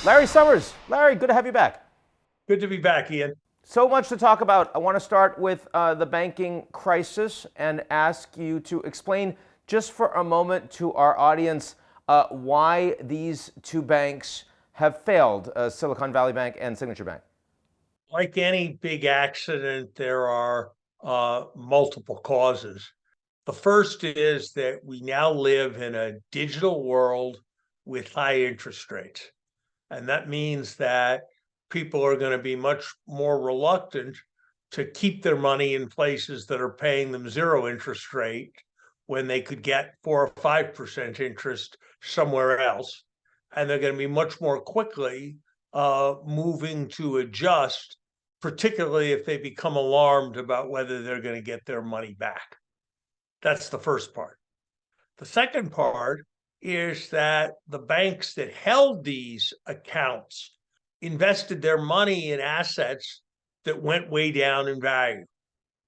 Larry Summers. Larry, good to have you back. Good to be back, Ian. So much to talk about. I want to start with the banking crisis and ask you to explain just for a moment to our audience why these two banks have failed, Silicon Valley Bank and Signature Bank. Like any big accident, there are multiple causes. The first is that we now live in a digital world with high interest rates. And that means that people are going to be much more reluctant to keep their money in places that are paying them zero interest rate when they could get 4 or 5% interest somewhere else. And they're going to be much more quickly moving to adjust, particularly if they become alarmed about whether they're going to get their money back. That's the first part. The second part is that the banks that held these accounts invested their money in assets that went way down in value.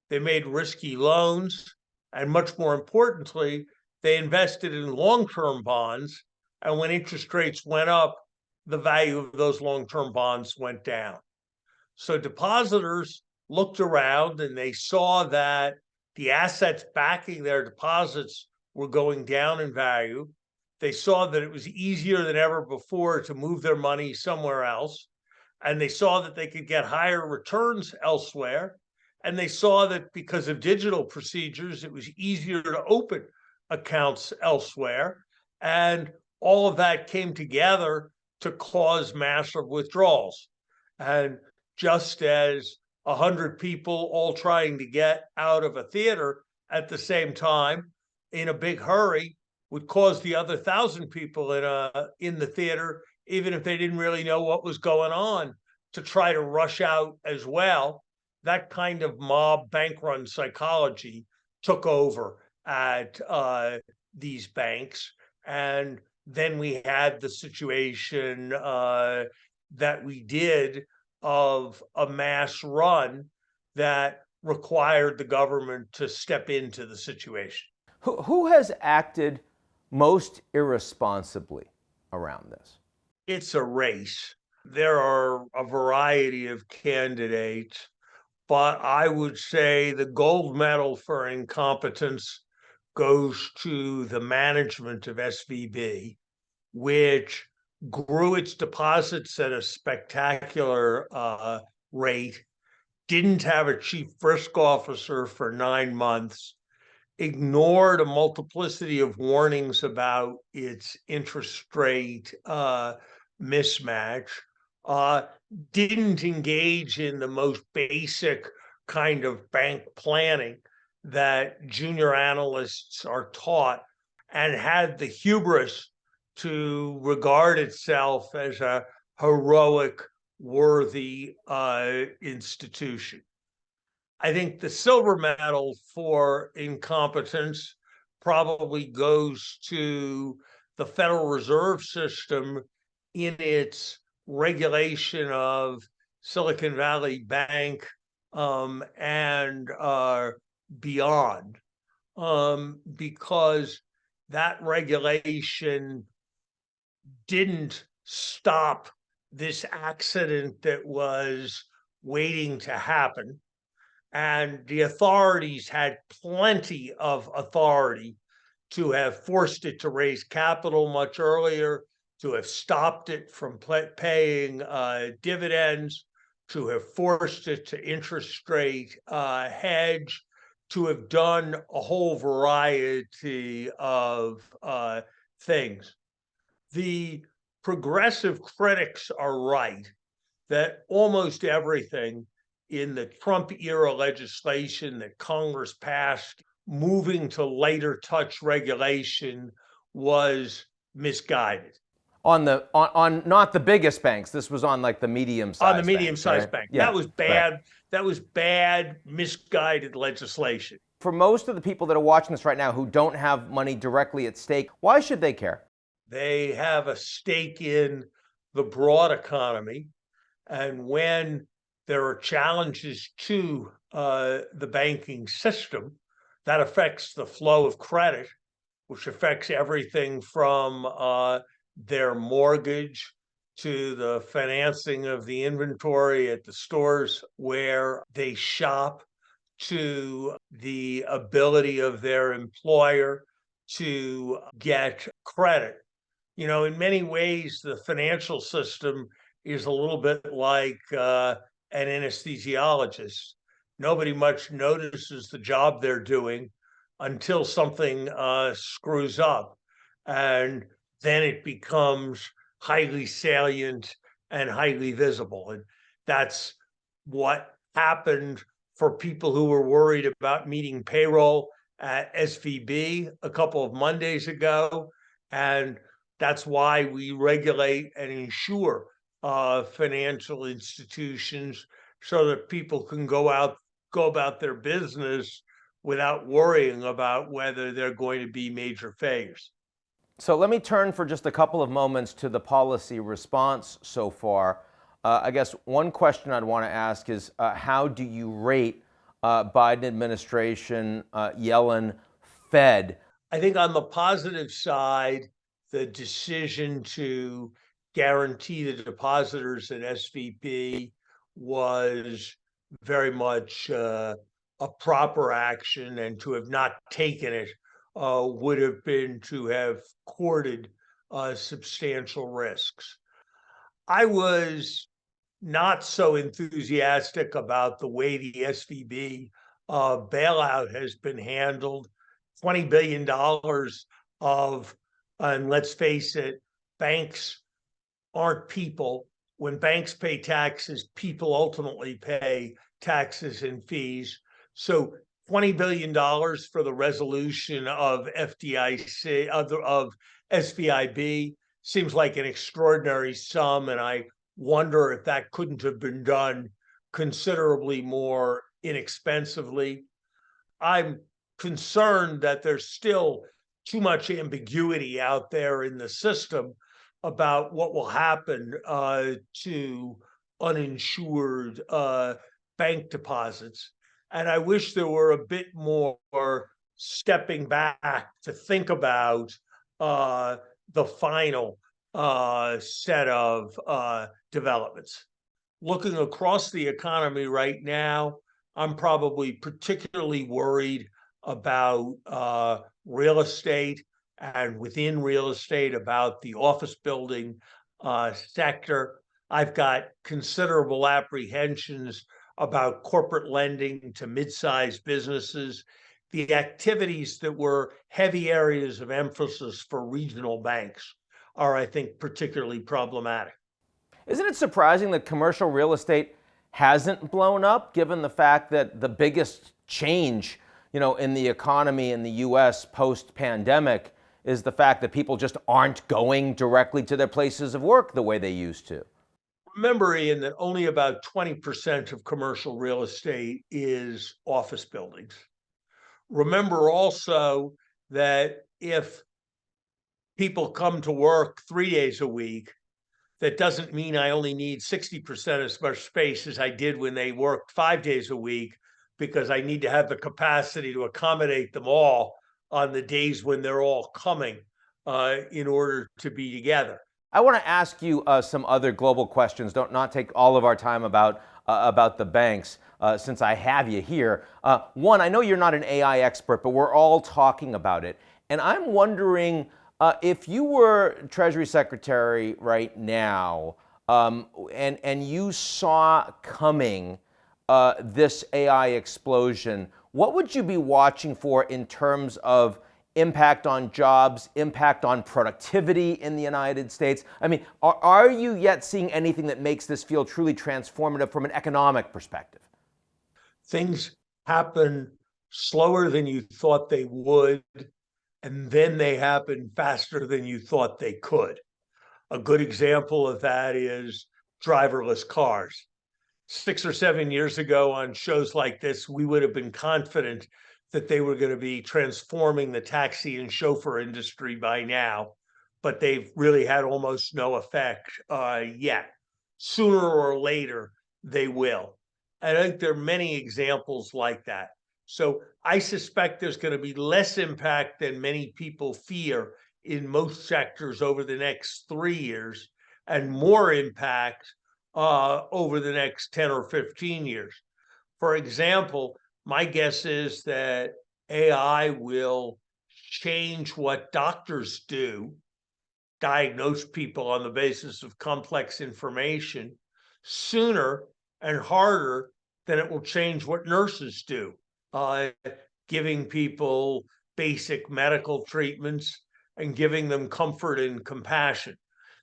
They made risky loans, and much more importantly, they invested in long-term bonds. And when interest rates went up, the value of those long-term bonds went down. So depositors looked around and they saw that the assets backing their deposits were going down in value. They saw that it was easier than ever before to move their money somewhere else. And they saw that they could get higher returns elsewhere. And they saw that because of digital procedures, it was easier to open accounts elsewhere. And all of that came together to cause massive withdrawals. And just as 100 people all trying to get out of a theater at the same time in a big hurry would cause the other 1,000 people in the theater, even if they didn't really know what was going on, to try to rush out as well. That kind of mob bank run psychology took over at these banks. And then we had the situation that we did of a mass run that required the government to step into the situation. Who has acted most irresponsibly around this? It's a race. There are a variety of candidates, but I would say the gold medal for incompetence goes to the management of SVB, which grew its deposits at a spectacular rate, didn't have a chief risk officer for 9 months, ignored a multiplicity of warnings about its interest rate mismatch, didn't engage in the most basic kind of bank planning that junior analysts are taught, and had the hubris to regard itself as a heroic, worthy institution. I think the silver medal for incompetence probably goes to the Federal Reserve System in its regulation of Silicon Valley Bank and beyond, because that regulation didn't stop this accident that was waiting to happen. And the authorities had plenty of authority to have forced it to raise capital much earlier, to have stopped it from paying dividends, to have forced it to interest rate hedge, to have done a whole variety of things. The progressive critics are right that almost everything in the Trump era legislation that Congress passed, moving to lighter touch regulation, was misguided. On not the biggest banks. This was on like the medium-sized On the medium-sized right? bank. Yeah, That was bad. right. That was bad, misguided legislation. For most of the people that are watching this right now who don't have money directly at stake, why should they care? They have a stake in the broad economy. And when there are challenges to the banking system, that affects the flow of credit, which affects everything from their mortgage to the financing of the inventory at the stores where they shop, to the ability of their employer to get credit. In many ways, the financial system is a little bit like an anesthesiologist. Nobody much notices the job they're doing until something screws up. And then it becomes highly salient and highly visible. And that's what happened for people who were worried about meeting payroll at SVB a couple of Mondays ago. And that's why we regulate and insure financial institutions so that people can go about their business without worrying about whether they're going to be major failures. So let me turn for just a couple of moments to the policy response so far. I guess one question I'd want to ask is how do you rate Biden administration, Yellen, Fed? I think on the positive side, the decision to guarantee the depositors at SVB was very much a proper action, and to have not taken it would have been to have courted substantial risks. I was not so enthusiastic about the way the SVB bailout has been handled. $20 billion of, and let's face it, banks aren't people. When banks pay taxes, people ultimately pay taxes and fees. So $20 billion for the resolution of FDIC, of SVIB, seems like an extraordinary sum. And I wonder if that couldn't have been done considerably more inexpensively. I'm concerned that there's still too much ambiguity out there in the system about what will happen to uninsured bank deposits. And I wish there were a bit more stepping back to think about the final set of developments. Looking across the economy right now, I'm probably particularly worried about real estate, and within real estate about the office building sector. I've got considerable apprehensions about corporate lending to mid-sized businesses, the activities that were heavy areas of emphasis for regional banks are, I think, particularly problematic. Isn't it surprising that commercial real estate hasn't blown up, given the fact that the biggest change, in the economy in the U.S. post-pandemic is the fact that people just aren't going directly to their places of work the way they used to? Remember, Ian, that only about 20% of commercial real estate is office buildings. Remember also that if people come to work 3 days a week, that doesn't mean I only need 60% as much space as I did when they worked 5 days a week, because I need to have the capacity to accommodate them all on the days when they're all coming in order to be together. I want to ask you some other global questions. Don't not take all of our time about the banks since I have you here. One, I know you're not an AI expert, but we're all talking about it, and I'm wondering if you were Treasury Secretary right now, and you saw coming this AI explosion, what would you be watching for in terms of impact on jobs, impact on productivity in the United States? I mean, are you yet seeing anything that makes this feel truly transformative from an economic perspective? Things happen slower than you thought they would, and then they happen faster than you thought they could. A good example of that is driverless cars. 6 or 7 years ago on shows like this, we would have been confident that they were going to be transforming the taxi and chauffeur industry by now, but they've really had almost no effect yet. Sooner or later, they will. And I think there are many examples like that. So I suspect there's going to be less impact than many people fear in most sectors over the next 3 years. and more impact over the next 10 or 15 years. For example, my guess is that AI will change what doctors do, diagnose people on the basis of complex information sooner and harder than it will change what nurses do, giving people basic medical treatments and giving them comfort and compassion.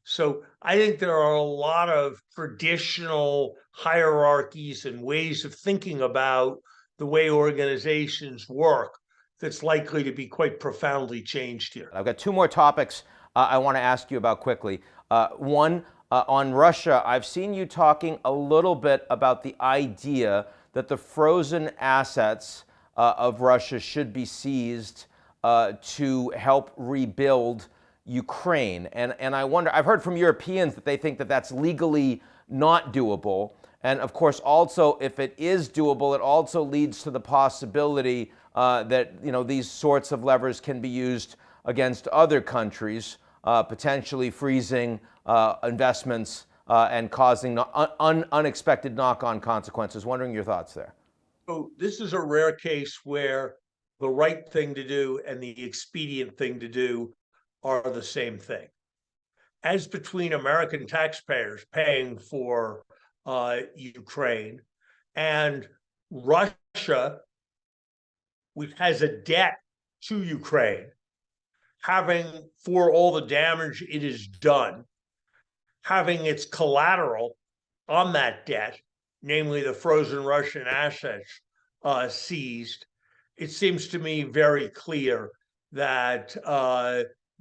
So I think there are a lot of traditional hierarchies and ways of thinking about the way organizations work that's likely to be quite profoundly changed here. I've got two more topics I want to ask you about quickly. One, on Russia, I've seen you talking a little bit about the idea that the frozen assets of Russia should be seized to help rebuild Ukraine. And I wonder, I've heard from Europeans that they think that that's legally not doable. And of course, also, if it is doable, it also leads to the possibility that these sorts of levers can be used against other countries, potentially freezing investments and causing unexpected knock-on consequences. Wondering your thoughts there. So this is a rare case where the right thing to do and the expedient thing to do are the same thing. As between American taxpayers paying for Ukraine and Russia, which has a debt to Ukraine, having, for all the damage it has done, having its collateral on that debt, namely the frozen Russian assets, seized, it seems to me very clear that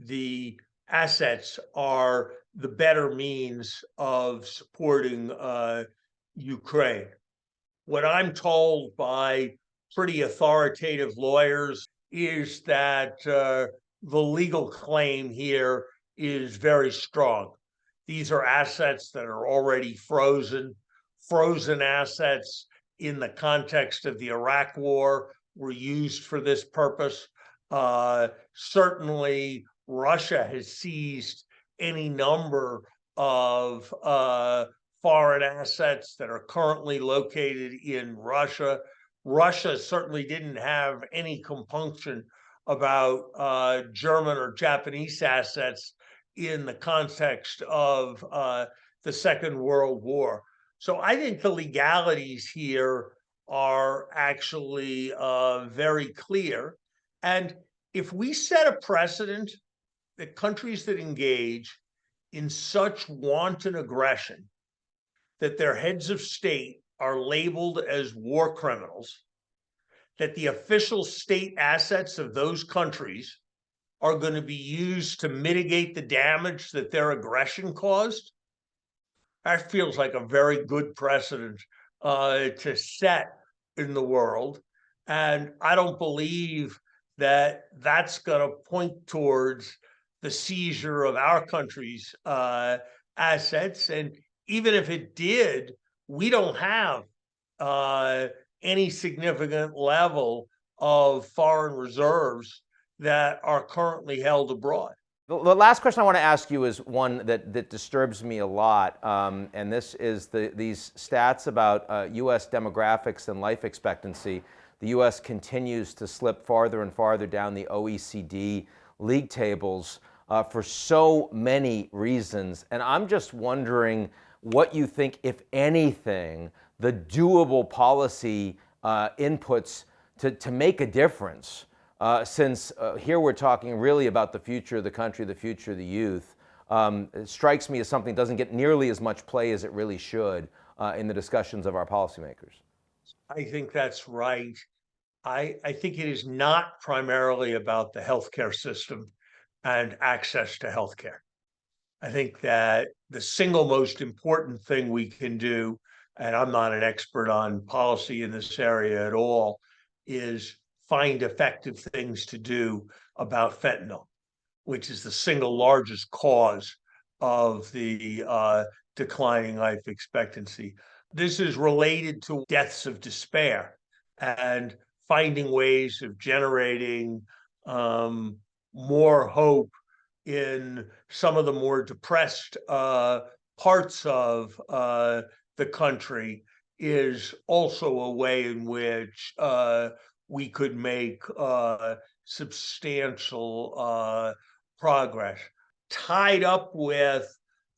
the assets are the better means of supporting Ukraine. What I'm told by pretty authoritative lawyers is that the legal claim here is very strong. These are assets that are already frozen. Frozen assets in the context of the Iraq War were used for this purpose. Certainly, Russia has seized any number of foreign assets that are currently located in Russia. Russia certainly didn't have any compunction about German or Japanese assets in the context of the Second World War. So I think the legalities here are actually very clear. And if we set a precedent that countries that engage in such wanton aggression that their heads of state are labeled as war criminals, that the official state assets of those countries are going to be used to mitigate the damage that their aggression caused, that feels like a very good precedent to set in the world. And I don't believe that that's going to point towards the seizure of our country's assets. And even if it did, we don't have any significant level of foreign reserves that are currently held abroad. The last question I want to ask you is one that disturbs me a lot, and this is these stats about U.S. demographics and life expectancy. The U.S. continues to slip farther and farther down the OECD league tables for so many reasons, and I'm just wondering what you think, if anything, the doable policy inputs to make a difference. Since here we're talking really about the future of the country, the future of the youth. It strikes me as something that doesn't get nearly as much play as it really should in the discussions of our policymakers. I think that's right. I think it is not primarily about the healthcare system and access to healthcare. I think that the single most important thing we can do, and I'm not an expert on policy in this area at all, is find effective things to do about fentanyl, which is the single largest cause of the declining life expectancy. This is related to deaths of despair and finding ways of generating more hope in some of the more depressed parts of the country is also a way in which we could make substantial progress. Tied up with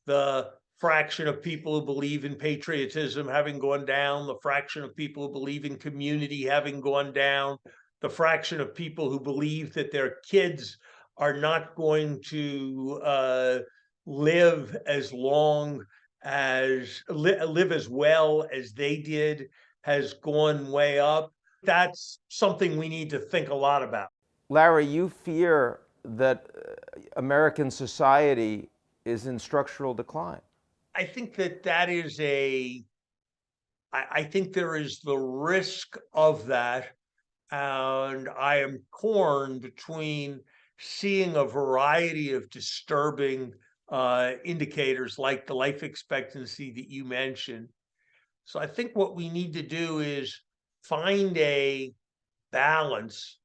the fraction of people who believe in patriotism having gone down, the fraction of people who believe in community having gone down, the fraction of people who believe that their kids are not going to live as long as live as well as they did has gone way up. That's something we need to think a lot about. Larry, you fear that American society is in structural decline. I think that is I think there is the risk of that. And I am torn between seeing a variety of disturbing indicators like the life expectancy that you mentioned. So I think what we need to do is find a balance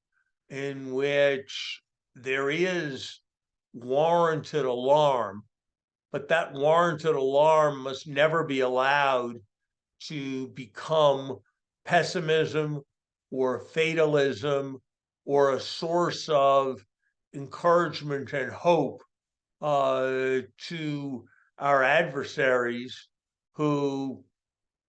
in which there is warranted alarm, but that warranted alarm must never be allowed to become pessimism or fatalism or a source of encouragement and hope to our adversaries who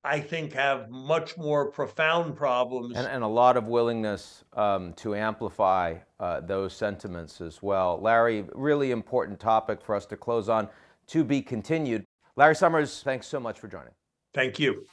I think have much more profound problems. And a lot of willingness to amplify those sentiments as well. Larry, really important topic for us to close on, to be continued. Larry Summers, thanks so much for joining. Thank you.